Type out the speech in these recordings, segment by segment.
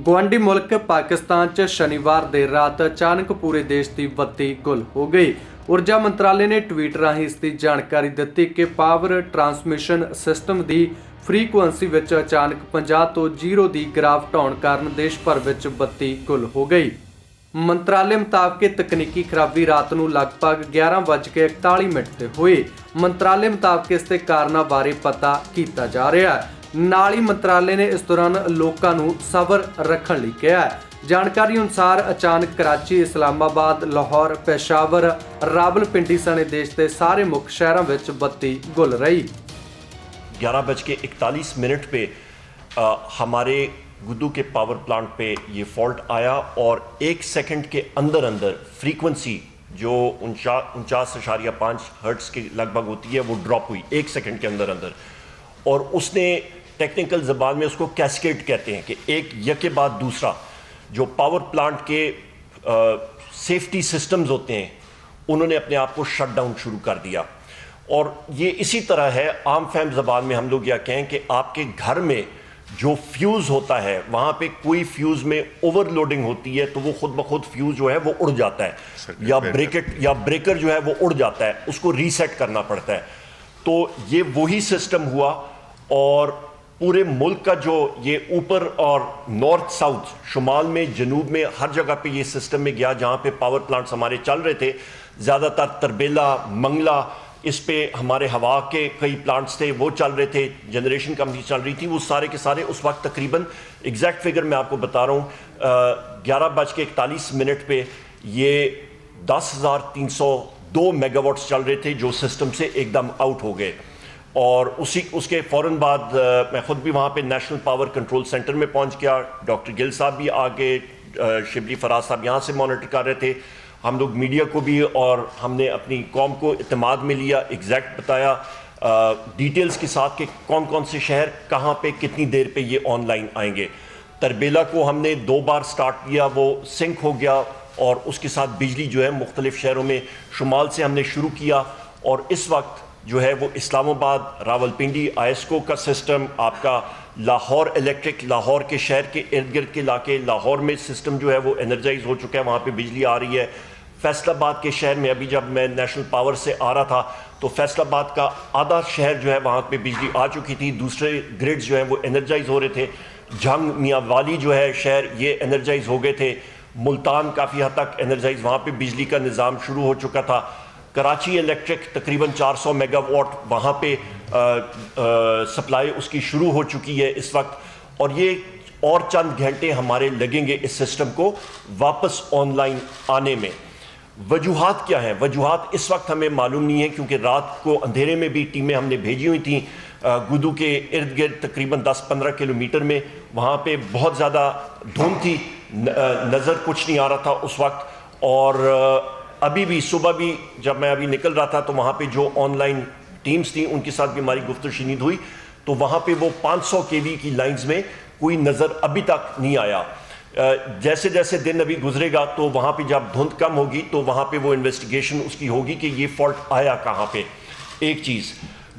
ਗੁਆਂਢੀ ਮੁਲਕ ਪਾਕਿਸਤਾਨ 'ਚ ਸ਼ਨੀਵਾਰ ਦੇਰ ਰਾਤ ਅਚਾਨਕ ਪੂਰੇ ਦੇਸ਼ ਦੀ ਬੱਤੀ ਗੁੱਲ ਹੋ ਗਈ। ਊਰਜਾ ਮੰਤਰਾਲੇ ਨੇ ਟਵੀਟ ਰਾਹੀਂ ਇਸ ਦੀ ਜਾਣਕਾਰੀ ਦਿੱਤੀ ਕਿ ਪਾਵਰ ਟਰਾਂਸਮਿਸ਼ਨ ਸਿਸਟਮ ਦੀ ਫ੍ਰੀਕੁਐਂਸੀ ਵਿੱਚ ਅਚਾਨਕ 50 ਤੋਂ 0 ਦੀ ਗਿਰਾਵਟ ਆਉਣ ਕਾਰਨ ਦੇਸ਼ ਭਰ ਵਿੱਚ ਬੱਤੀ ਗੁੱਲ ਹੋ ਗਈ। ਮੰਤਰਾਲੇ ਮੁਤਾਬਕ ਤਕਨੀਕੀ ਖਰਾਬੀ ਰਾਤ ਨੂੰ ਲਗਭਗ 11:41 ਤੇ ਹੋਈ। ਮੰਤਰਾਲੇ ਮੁਤਾਬਕ ਇਸ ਦੇ ਕਾਰਨਾਂ ਬਾਰੇ ਪਤਾ ਕੀਤਾ ਜਾ ਰਿਹਾ ਹੈ। ਨਾਲ ਹੀ ਮੰਤਰਾਲੇ ਨੇ ਇਸ ਦੌਰਾਨ ਲੋਕਾਂ ਨੂੰ ਸਬਰ ਰੱਖਣ ਲਈ ਕਿਹਾ ਹੈ। ਜਾਣਕਾਰੀ ਅਨੁਸਾਰ ਅਚਾਨਕ ਕਰਾਚੀ, ਇਸਲਾਮਾਬਾਦ, ਲਾਹੌਰ, पेशावर, रावलपिंडी सने देश के सारे मुख्य शहरों में बत्ती गुल रही। 11:41 पे हमारे गुद्दू के पावर प्लांट पे ये फॉल्ट आया और 1 सेकंड के अंदर फ्रीक्वेंसी जो 49.5 हर्ट्ज के लगभग होती है वो ड्रॉप हुई 1 सेकंड के अंदर और उसने टेक्निकल ज़बान में उसको कैस्केड कहते हैं कि एक यके बाद दूसरा जो पावर प्लांट के सेफ्टी सिस्टम्स होते हैं उन्होंने अपने आप को शट डाउन शुरू कर दिया। और ये इसी तरह है, आम फहम ज़बान में हम लोग यह कहें कि आपके घर में जो फ्यूज़ होता है वहाँ पे कोई फ्यूज़ में ओवरलोडिंग होती है तो वो खुद ब खुद फ्यूज़ जो है वो उड़ जाता है या ब्रेकर जो है वो उड़ जाता है, उसको रीसेट करना पड़ता है। तो ये वही सिस्टम हुआ और पूरे मुल्क का जो ये ऊपर और नॉर्थ साउथ, शुमाल में, जनूब में, हर जगह पे ये सिस्टम में गया जहाँ पे पावर प्लांट्स हमारे चल रहे थे। ज़्यादातर तरबेला, मंगला, इस पे हमारे हवा के कई प्लांट्स थे वो चल रहे थे, जनरेशन कंपनी चल रही थी, वो सारे के सारे उस वक्त तकरीबन एग्जैक्ट फिगर मैं आपको बता रहा हूँ 11:41 पे ये 10,302 मेगावाट्स चल रहे थे जो सिस्टम से एकदम आउट हो गए। और उसके फ़ौरन बाद मैं ख़ुद भी वहाँ पे नेशनल पावर कंट्रोल सेंटर में पहुँच गया। डॉक्टर गिल साहब भी आगे, शिबली फराज साहब यहाँ से मॉनिटर कर रहे थे। हम लोग मीडिया को भी और हमने अपनी कौम को इत्मीनान में लिया, एग्जैक्ट बताया डिटेल्स के साथ कि कौन कौन से शहर कहाँ पे कितनी देर पे ये ऑनलाइन आएंगे। तरबेला को हमने 2 बार स्टार्ट किया, वो सिंक हो गया और उसके साथ बिजली जो है मुख्तलिफ शहरों में शुमाल से हमने शुरू किया। और इस वक्त जो है वो इस्लामाबाद, रावलपिंडी, आयस्को का सिस्टम, आपका लाहौर इलेक्ट्रिक, लाहौर के शहर के इर्द गिर्द के इलाके, लाहौर में सिस्टम जो है वो एनर्जाइज हो चुका है, वहाँ पे बिजली आ रही है। फैसलाबाद के शहर में अभी जब मैं नेशनल पावर से आ रहा था तो फैसलाबाद का आधा शहर जो है वहाँ पे बिजली आ चुकी थी, दूसरे ग्रिड्स जो है वो एनर्जाइज हो रहे थे। जंग मियाँ वाली जो है शहर ये एनर्जाइज हो गए थे। मुल्तान काफ़ी हद तक एनर्जाइज, वहाँ पे बिजली का निज़ाम शुरू हो चुका था। कराची इलेक्ट्रिक तकरीबन 400 मेगावाट वहाँ पे सप्लाई उसकी शुरू हो चुकी है इस वक्त। और ये और चंद घंटे हमारे लगेंगे इस सिस्टम को वापस ऑनलाइन आने में। वजूहात क्या हैं? वजूहात इस वक्त हमें मालूम नहीं है क्योंकि रात को अंधेरे में भी टीमें हमने भेजी हुई थी गुद्दू के इर्द गिर्द तकरीबन 10-15 किलोमीटर में। वहाँ पे बहुत ज़्यादा धुंध थी, नज़र कुछ नहीं आ रहा था उस वक्त। और अभी भी सुबह भी जब मैं अभी निकल रहा था तो वहाँ पे जो ऑनलाइन टीम्स थी उनके साथ भी हमारी गुफ्तगू हुई तो वहाँ पे वो 500 kV की लाइंस में कोई नज़र अभी तक नहीं आया। जैसे जैसे दिन अभी गुजरेगा तो वहाँ पे जब धुंध कम होगी तो वहाँ पे वो इन्वेस्टिगेशन उसकी होगी कि ये फॉल्ट आया कहाँ पे। एक चीज़।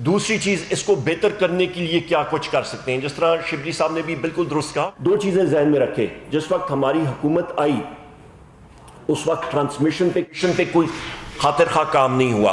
दूसरी चीज़, इसको बेहतर करने के लिए क्या कुछ कर सकते हैं। जिस तरह शिबली साहब ने भी बिल्कुल दुरुस्त कहा, 2 चीज़ें जहन में रखें। जिस वक्त हमारी हुकूमत आई उस वक्त ट्रांसमिशन पे कोई खातिर खा काम नहीं हुआ।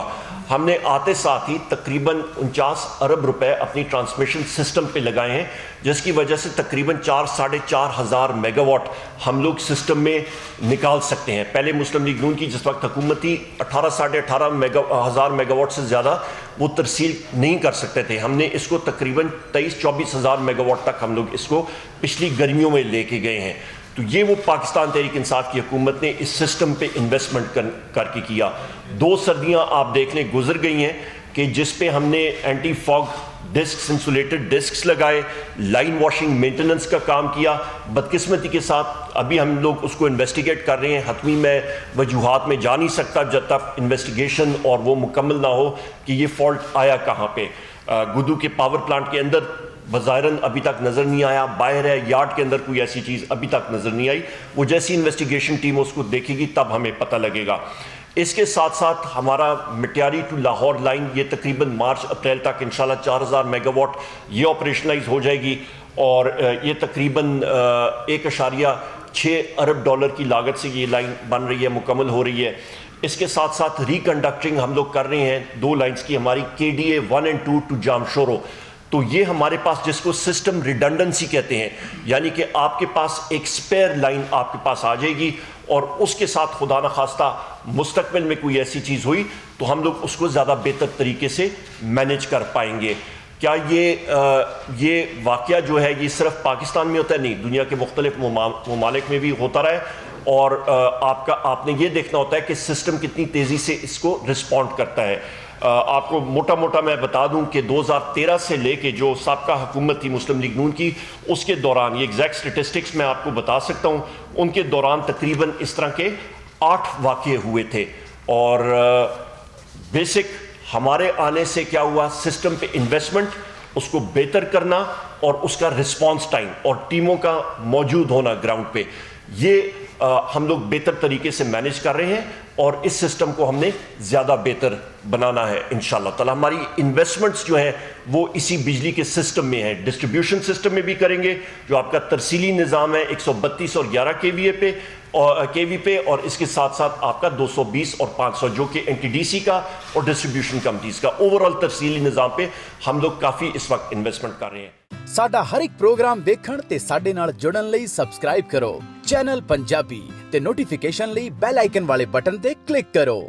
हमने आते साथ ही तकरीबन 49 अरब रुपए अपनी ट्रांसमिशन सिस्टम पे लगाए हैं जिसकी वजह से तकरीबन 4-4.5 हज़ार मेगावाट हम लोग सिस्टम में निकाल सकते हैं। पहले मुस्लिम लीग नून की जिस वक्त हुकूमत थी 18-18.5 हज़ार मेगावाट से ज़्यादा वो तरसील नहीं कर सकते थे। हमने इसको तकरीबन 23-24 हज़ार मेगावाट तक हम लोग इसको पिछली गर्मियों में लेके गए हैं। तो ये वो पाकिस्तान तहरीक इंसाफ की हुकूमत ने इस सिस्टम पे इन्वेस्टमेंट करके किया। 2 सर्दियां आप देख लें गुजर गई हैं कि जिस पे हमने anti fog discs, insulated discs लगाए, लाइन वॉशिंग मेंटेनेंस का काम किया। बदकिस्मती के साथ अभी हम लोग उसको इन्वेस्टिगेट कर रहे हैं। हतमी मैं वजूहात में जा नहीं सकता जब तक इन्वेस्टिगेशन और वो मुकम्मल ना हो कि ये फॉल्ट आया कहाँ पे। गुद्दू के पावर प्लांट के अंदर बज़ाहिरन अभी तक नज़र नहीं आया, बाहर है यार्ड के अंदर कोई ऐसी चीज़ अभी तक नज़र नहीं आई। वो जैसी इन्वेस्टिगेशन टीम उसको देखेगी तब हमें पता लगेगा। इसके साथ साथ हमारा मिट्यारी टू लाहौर लाइन ये तकरीबन मार्च अप्रैल तक इंशाल्लाह 4000 मेगावाट ये ऑपरेशनलाइज हो जाएगी। और ये तकरीबन 1.6 अरब डॉलर की लागत से ये लाइन बन रही है, मुकम्मल हो रही है। इसके साथ साथ रिकंडक्टिंग हम लोग कर रहे हैं 2 लाइंस की, हमारी KDA 1 और 2 टू जामशोरो। तो ये हमारे पास जिसको सिस्टम रिडंडेंसी कहते हैं, यानी कि आपके पास एक स्पेयर लाइन आपके पास आ जाएगी और उसके साथ खुदा न खास्ता मुस्तकबिल में कोई ऐसी चीज़ हुई तो हम लोग उसको ज़्यादा बेहतर तरीके से मैनेज कर पाएंगे। क्या ये वाक़या जो है ये सिर्फ पाकिस्तान में होता है? नहीं, दुनिया के मुख्तलिफ ममालिक में भी होता रहा है। और आपने ये देखना होता है कि सिस्टम कितनी तेज़ी से इसको रिस्पॉन्ड करता है। आपको मोटा मोटा मैं बता दूं कि 2013 से लेके जो साबका हुकूमत थी मुस्लिम लीग नून की, उसके दौरान ये एग्जैक्ट स्टेटिस्टिक्स मैं आपको बता सकता हूं, उनके दौरान तकरीबन इस तरह के 8 वाक़ये हुए थे। और बेसिक हमारे आने से क्या हुआ, सिस्टम पे इन्वेस्टमेंट, उसको बेहतर करना और उसका रिस्पॉन्स टाइम और टीमों का मौजूद होना ग्राउंड पे, ये हम लोग बेहतर तरीके से मैनेज कर रहे हैं और इस सिस्टम को हमने ज़्यादा बेहतर बनाना है इंशाअल्लाह ताला। हमारी इन्वेस्टमेंट्स जो हैं वो इसी बिजली के सिस्टम में है, डिस्ट्रीब्यूशन सिस्टम में भी करेंगे, जो आपका तरसीली निज़ाम है 132 और 11 केवी पे, और इसके साथ साथ आपका 220 और 500 जो कि NTDC का और डिस्ट्रीब्यूशन कंपनीज का ओवरऑल तरसीली निज़ाम पे हम लोग काफ़ी इस वक्त इन्वेस्टमेंट कर रहे हैं। ਸਾਡਾ ਹਰ ਇੱਕ ਪ੍ਰੋਗਰਾਮ ਵੇਖਣ ਤੇ ਸਾਡੇ ਨਾਲ ਜੁੜਨ ਲਈ ਸਬਸਕ੍ਰਾਈਬ ਕਰੋ ਚੈਨਲ ਪੰਜਾਬੀ ਤੇ ਨੋਟੀਫਿਕੇਸ਼ਨ ਲਈ ਬੈਲ ਆਈਕਨ ਵਾਲੇ ਬਟਨ ਤੇ ਕਲਿੱਕ ਕਰੋ।